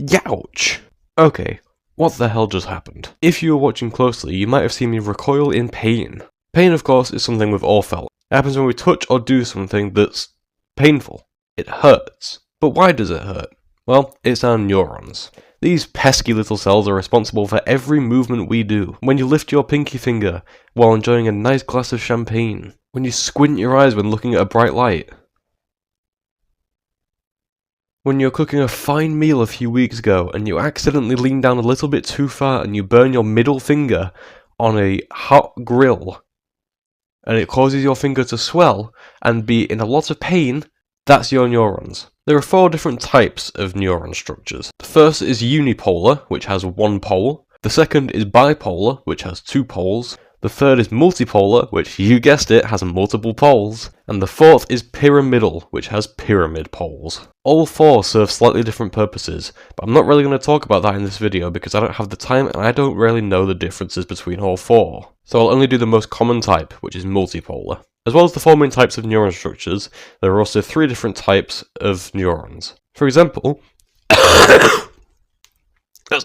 Youch! Okay, what the hell just happened? If you were watching closely, you might have seen me recoil in pain. Pain, of course, is something we've all felt. It happens when we touch or do something that's painful. It hurts. But why does it hurt? Well, it's our neurons. These pesky little cells are responsible for every movement we do. When you lift your pinky finger while enjoying a nice glass of champagne. When you squint your eyes when looking at a bright light. When you're cooking a fine meal a few weeks ago and you accidentally lean down a little bit too far and you burn your middle finger on a hot grill and it causes your finger to swell and be in a lot of pain, that's your neurons. There are 4 different types of neuron structures. The first is unipolar, which has 1 pole. The second is bipolar, which has 2 poles. The third is multipolar, which, you guessed it, has multiple poles. And the fourth is pyramidal, which has pyramid poles. All 4 serve slightly different purposes, but I'm not really going to talk about that in this video because I don't have the time and I don't really know the differences between all 4. So I'll only do the most common type, which is multipolar. As well as the 4 main types of neuron structures, there are also 3 different types of neurons. For example, that's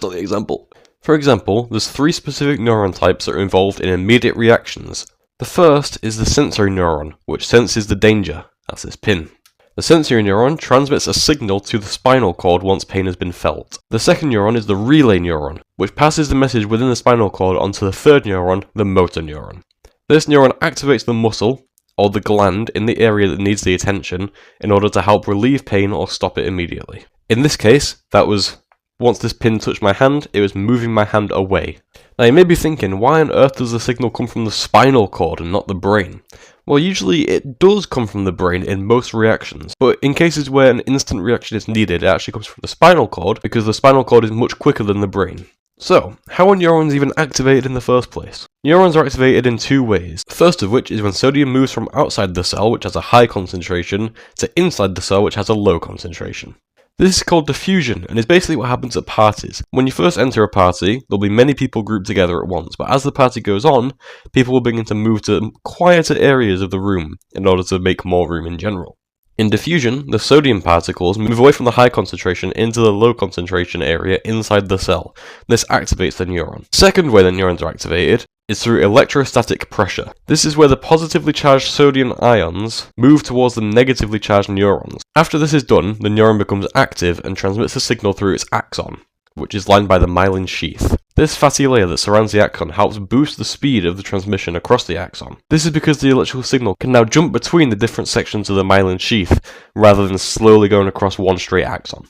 not the example. For example, there's 3 specific neuron types that are involved in immediate reactions. The first is the sensory neuron, which senses the danger. That's this pin. The sensory neuron transmits a signal to the spinal cord once pain has been felt. The second neuron is the relay neuron, which passes the message within the spinal cord onto the third neuron, the motor neuron. This neuron activates the muscle, or the gland, in the area that needs the attention in order to help relieve pain or stop it immediately. In this case, that was, once this pin touched my hand, it was moving my hand away. Now you may be thinking, why on earth does the signal come from the spinal cord and not the brain? Well, usually it does come from the brain in most reactions, but in cases where an instant reaction is needed, it actually comes from the spinal cord, because the spinal cord is much quicker than the brain. So, how are neurons even activated in the first place? Neurons are activated in 2 ways. The first of which is when sodium moves from outside the cell, which has a high concentration, to inside the cell, which has a low concentration. This is called diffusion, and is basically what happens at parties. When you first enter a party, there'll be many people grouped together at once, but as the party goes on, people will begin to move to quieter areas of the room, in order to make more room in general. In diffusion, the sodium particles move away from the high concentration into the low concentration area inside the cell. This activates the neuron. Second way that neurons are activated is through electrostatic pressure. This is where the positively charged sodium ions move towards the negatively charged neurons. After this is done, the neuron becomes active and transmits a signal through its axon, which is lined by the myelin sheath. This fatty layer that surrounds the axon helps boost the speed of the transmission across the axon. This is because the electrical signal can now jump between the different sections of the myelin sheath, rather than slowly going across one straight axon.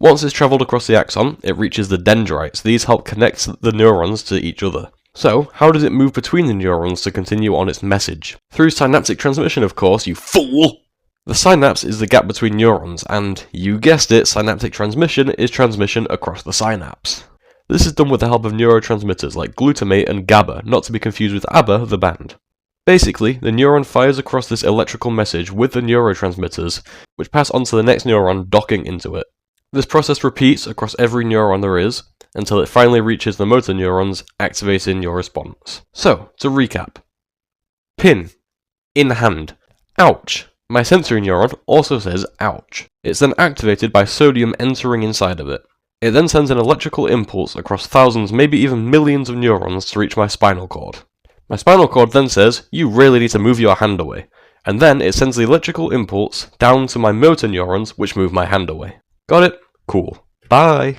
Once it's travelled across the axon, it reaches the dendrites. These help connect the neurons to each other. So, how does it move between the neurons to continue on its message? Through synaptic transmission, of course, you fool! The synapse is the gap between neurons, and, you guessed it, synaptic transmission is transmission across the synapse. This is done with the help of neurotransmitters like glutamate and GABA, not to be confused with ABBA, the band. Basically, the neuron fires across this electrical message with the neurotransmitters, which pass on to the next neuron docking into it. This process repeats across every neuron there is, until it finally reaches the motor neurons, activating your response. So, to recap. Pin. In hand. Ouch. My sensory neuron also says ouch. It's then activated by sodium entering inside of it. It then sends an electrical impulse across thousands, maybe even millions of neurons to reach my spinal cord. My spinal cord then says, you really need to move your hand away. And then it sends the electrical impulse down to my motor neurons, which move my hand away. Got it? Cool. Bye!